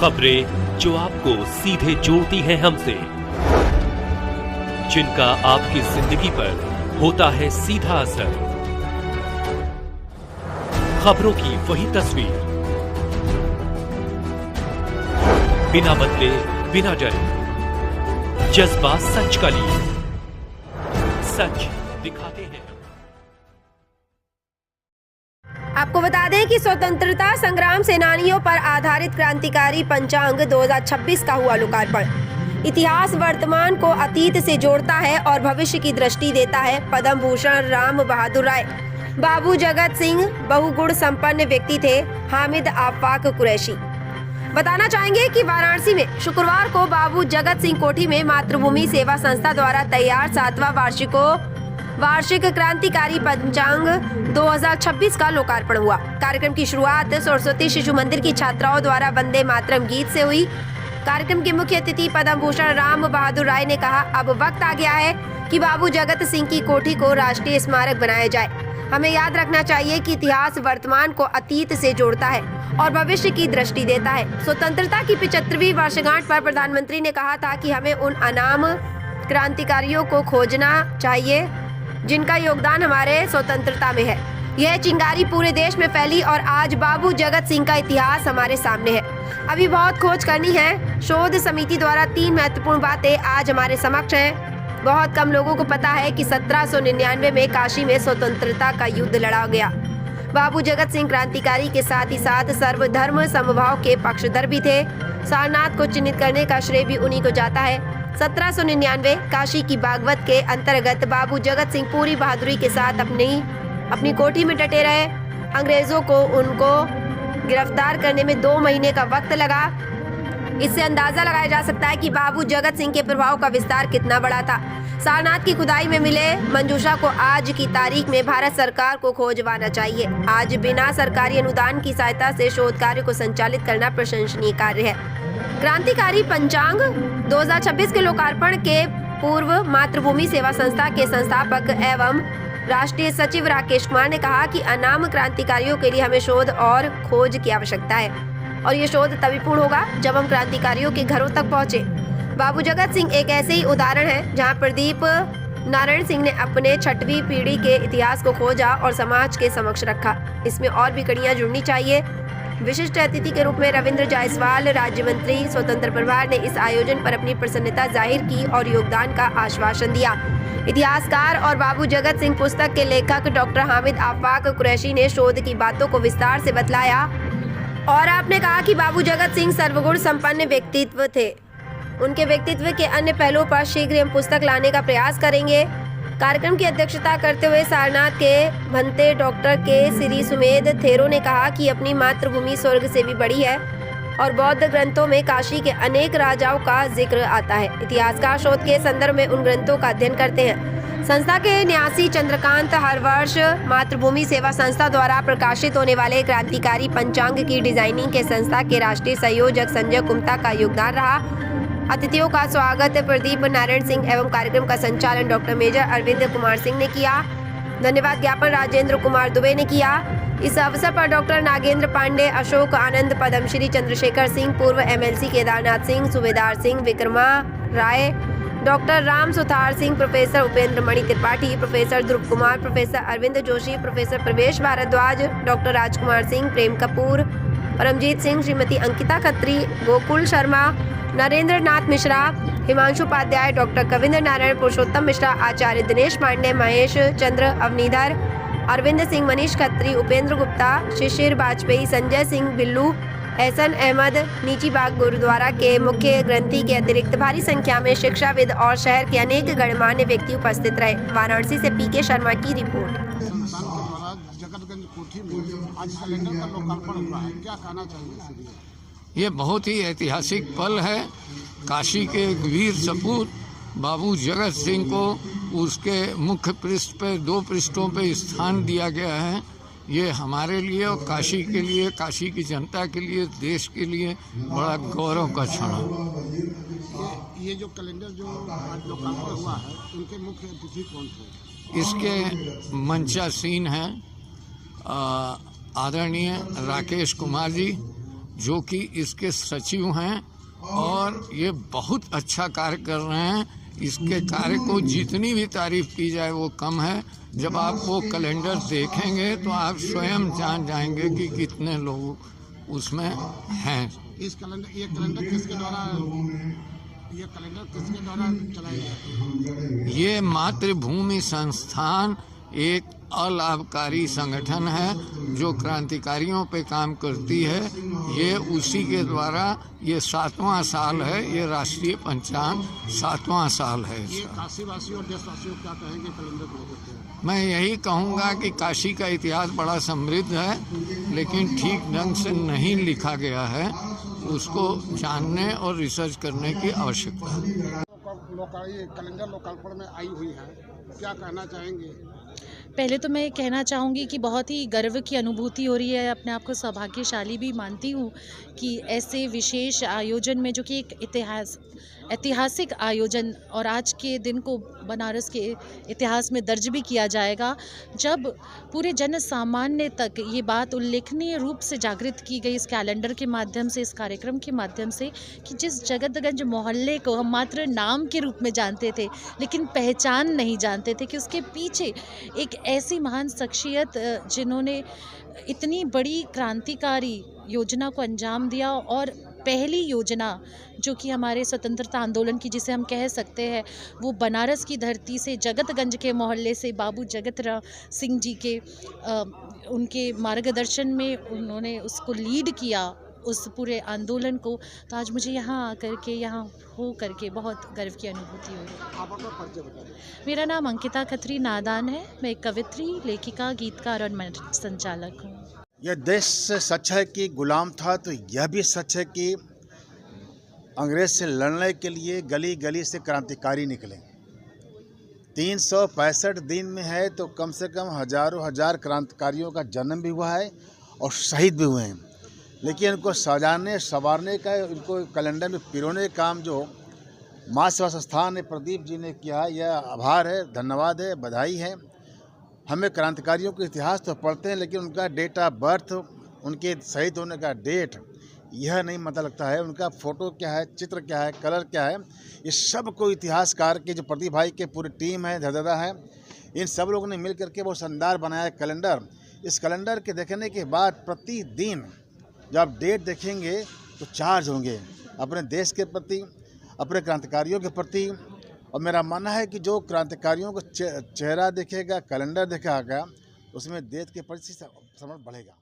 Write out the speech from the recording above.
खबरें जो आपको सीधे जोड़ती हैं हमसे, जिनका आपकी जिंदगी पर होता है सीधा असर। खबरों की वही तस्वीर, बिना बदले बिना डरे, जज्बा सच का लिए, सच दिखाते हैं। आपको बता दें कि स्वतंत्रता संग्राम सेनानियों पर आधारित क्रांतिकारी पंचांग 2026 का हुआ लोकार्पण। इतिहास वर्तमान को अतीत से जोड़ता है और भविष्य की दृष्टि देता है। पद्म भूषण राम बहादुर राय बाबू जगत सिंह बहुगुण संपन्न व्यक्ति थे। हामिद आफाक कुरैशी। बताना चाहेंगे कि वाराणसी में शुक्रवार को बाबू जगत सिंह कोठी में मातृभूमि सेवा संस्था द्वारा तैयार 7वां वार्षिक क्रांतिकारी पंचांग 2026 का लोकार्पण हुआ। कार्यक्रम की शुरुआत सरस्वती शिशु मंदिर की छात्राओं द्वारा वंदे मातरम गीत से हुई। कार्यक्रम के मुख्य अतिथि पद्म भूषण राम बहादुर राय ने कहा, अब वक्त आ गया है कि बाबू जगत सिंह की कोठी को राष्ट्रीय स्मारक बनाया जाए। हमें याद रखना चाहिए कि इतिहास वर्तमान को अतीत से जोड़ता है और भविष्य की दृष्टि देता है। स्वतंत्रता की 75वीं वर्षगांठ पर प्रधानमंत्री ने कहा था कि हमें उन अनाम क्रांतिकारियों को खोजना चाहिए जिनका योगदान हमारे स्वतंत्रता में है। यह चिंगारी पूरे देश में फैली और आज बाबू जगत सिंह का इतिहास हमारे सामने है। अभी बहुत खोज करनी है। शोध समिति द्वारा 3 महत्वपूर्ण बातें आज हमारे समक्ष हैं। बहुत कम लोगों को पता है कि 1799 में काशी में स्वतंत्रता का युद्ध लड़ा गया। बाबू जगत सिंह क्रांतिकारी के साथ ही साथ सर्वधर्म समभाव के पक्षधर भी थे। सारनाथ को चिन्हित करने का श्रेय भी उन्हीं को जाता है। 1799 काशी की भागवत के अंतर्गत बाबू जगत सिंह पूरी बहादुरी के साथ अपनी कोठी में डटे रहे। अंग्रेजों को उनको गिरफ्तार करने में 2 महीने का वक्त लगा। इससे अंदाजा लगाया जा सकता है कि बाबू जगत सिंह के प्रभाव का विस्तार कितना बड़ा था। सारनाथ की खुदाई में मिले मंजूषा को आज की तारीख में भारत सरकार को खोजवाना चाहिए। आज बिना सरकारी अनुदान की सहायता से शोध कार्य को संचालित करना प्रशंसनीय कार्य है। क्रांतिकारी पंचांग 2026 के लोकार्पण के पूर्व मातृभूमि सेवा संस्था के संस्थापक एवं राष्ट्रीय सचिव राकेश कुमार ने कहा कि अनाम क्रांतिकारियों के लिए हमें शोध और खोज की आवश्यकता है और ये शोध तभी पूर्ण होगा जब हम क्रांतिकारियों के घरों तक पहुंचे। बाबू जगत सिंह एक ऐसे ही उदाहरण है जहां प्रदीप नारायण सिंह ने अपने 6वीं पीढ़ी के इतिहास को खोजा और समाज के समक्ष रखा। इसमें और भी कड़ियां जुड़नी चाहिए। विशिष्ट अतिथि के रूप में रविंद्र जायसवाल राज्य मंत्री स्वतंत्र प्रभार ने इस आयोजन पर अपनी प्रसन्नता जाहिर की और योगदान का आश्वासन दिया। इतिहासकार और बाबू जगत सिंह पुस्तक के लेखक डॉक्टर हामिद आफाक कुरैशी ने शोध की बातों को विस्तार से बतलाया और आपने कहा कि बाबू जगत सिंह सर्वगुण संपन्न व्यक्तित्व थे। उनके व्यक्तित्व के अन्य पहलुओं पर शीघ्र हम पुस्तक लाने का प्रयास करेंगे। कार्यक्रम की अध्यक्षता करते हुए सारनाथ के भंते डॉक्टर के श्री सुमेध थेरो ने कहा कि अपनी मातृभूमि स्वर्ग से भी बड़ी है और बौद्ध ग्रंथों में काशी के अनेक राजाओं का जिक्र आता है। इतिहासकार शोध के संदर्भ में उन ग्रंथों का अध्ययन करते हैं। संस्था के न्यासी चंद्रकांत हर वर्ष मातृभूमि सेवा संस्था द्वारा प्रकाशित होने वाले क्रांतिकारी पंचांग की डिजाइनिंग के संस्था के राष्ट्रीय संयोजक संजय कुमता का योगदान रहा। अतिथियों का स्वागत प्रदीप नारायण सिंह एवं कार्यक्रम का संचालन डॉक्टर मेजर अरविंद कुमार सिंह ने किया। धन्यवाद ज्ञापन राजेंद्र कुमार दुबे ने किया। इस अवसर पर डॉक्टर नागेंद्र पांडे, अशोक आनंद, पद्मश्री चंद्रशेखर सिंह, पूर्व MLC केदारनाथ सिंह, सूबेदार सिंह, विक्रमा राय, doctor Ram Suthar Singh, professor Upendra Mani Tripathi, professor ध्रुव कुमार, प्रोफेसर अरविंद जोशी, प्रोफेसर प्रवेश भारद्वाज, डॉक्टर राजकुमार सिंह, प्रेम कपूर, परमजीत सिंह, श्रीमती अंकिता खत्री, गोकुल शर्मा, नरेंद्र नाथ मिश्रा, हिमांशु उपाध्याय, डॉक्टर कविंद्र नारायण, पुरुषोत्तम मिश्रा, आचार्य दिनेश पांडे, महेश चंद्र अवनीधर, अरविंद सिंह, मनीष खत्री, उपेंद्र गुप्ता, शिशिर वाजपेयी, संजय सिंह बिल्लू, एहसन अहमद, नीची बाग गुरुद्वारा के मुख्य ग्रंथी के अतिरिक्त भारी संख्या में शिक्षाविद और शहर के अनेक गणमान्य व्यक्ति उपस्थित रहे। वाराणसी से PK शर्मा की रिपोर्ट। जगतगंज कोठी में आज कैलेंडर का लोकार्पण हुआ है, क्या कहना चाहिए? ये बहुत ही ऐतिहासिक पल है। काशी के वीर सपूत बाबू जगत सिंह को उसके मुख्य पृष्ठ पे 2 पृष्ठों पे स्थान दिया गया है। ये हमारे लिए और काशी के लिए, काशी की जनता के लिए, देश के लिए बड़ा गौरव का क्षण है। ये जो कैलेंडर जो आज लोकार्पण हुआ है, उनके मुख्य अतिथि कौन थे? इसके मंचासीन हैं आदरणीय राकेश कुमार जी, जो कि इसके सचिव हैं, और ये बहुत अच्छा कार्य कर रहे हैं। इसके कार्य को जितनी भी तारीफ की जाए वो कम है। जब आप वो कैलेंडर देखेंगे तो आप स्वयं जान जाएंगे कि कितने लोग उसमें हैं। ये कैलेंडर किसके द्वारा चलाया जाता है? ये मातृभूमि संस्थान एक अलाभकारी संगठन है जो क्रांतिकारियों पे काम करती है। ये उसी के द्वारा ये 7वां साल है, ये राष्ट्रीय पंचांग 7वां साल है ये इसका। काशीवासियों और देशवासियों क्या कहेंगे कैलेंडर को लेकर के? मैं यही कहूँगा कि काशी का इतिहास बड़ा समृद्ध है, लेकिन ठीक ढंग से नहीं लिखा गया है। उसको जानने और रिसर्च करने की आवश्यकता है। कैलेंडर लोकार्पण में आई हुई है, क्या कहना चाहेंगे? पहले तो मैं कहना चाहूँगी कि बहुत ही गर्व की अनुभूति हो रही है। अपने आप को सौभाग्यशाली भी मानती हूँ कि ऐसे विशेष आयोजन में, जो कि एक ऐतिहासिक आयोजन और आज के दिन को बनारस के इतिहास में दर्ज भी किया जाएगा, जब पूरे जन सामान्य तक ये बात उल्लेखनीय रूप से जागृत की गई इस कैलेंडर के माध्यम से, इस कार्यक्रम के माध्यम से, कि जिस जगतगंज मोहल्ले को हम मात्र नाम के रूप में जानते थे लेकिन पहचान नहीं जानते थे कि उसके पीछे एक ऐसी महान शख्सियत जिन्होंने इतनी बड़ी क्रांतिकारी योजना को अंजाम दिया, और पहली योजना जो कि हमारे स्वतंत्रता आंदोलन की, जिसे हम कह सकते हैं, वो बनारस की धरती से, जगतगंज के मोहल्ले से बाबू जगत राम सिंह जी के उनके मार्गदर्शन में उन्होंने उसको लीड किया, उस पूरे आंदोलन को। तो आज मुझे यहाँ आकर के, यहाँ हो करके बहुत गर्व की अनुभूति हुई। आप अपना परिचय बता दें। मेरा नाम अंकिता खत्री नादान है। मैं एक कवित्री, लेखिका, गीतकार और मंच संचालक हूँ। यह देश से सच है कि गुलाम था, तो यह भी सच है कि अंग्रेज से लड़ने के लिए गली गली से क्रांतिकारी निकले। 365 दिन में है तो कम से कम हजारों हजार क्रांतिकारियों का जन्म भी हुआ है और शहीद भी हुए हैं। लेकिन इनको सजाने संवारने का, इनको कैलेंडर में पिरोने का काम जो माँ सेवा संस्थान ने, प्रदीप जी ने किया है, यह आभार है, धन्यवाद है, बधाई है। हमें क्रांतिकारियों का इतिहास तो पढ़ते हैं, लेकिन उनका डेट ऑफ बर्थ, उनके शहीद होने का डेट, यह नहीं पता लगता है। उनका फ़ोटो क्या है, चित्र क्या है, कलर क्या है, ये सब को इतिहासकार के जो प्रदीप भाई के पूरी टीम है, दादा है, इन सब लोगों ने मिल करके वो शानदार बनाया कैलेंडर। इस कैलेंडर के देखने के बाद प्रतिदिन जब आप डेट देखेंगे तो चार्ज होंगे अपने देश के प्रति, अपने क्रांतिकारियों के प्रति। और मेरा मानना है कि जो क्रांतिकारियों को चेहरा देखेगा, कैलेंडर देखेगा, उसमें देश के प्रति समर्पण बढ़ेगा।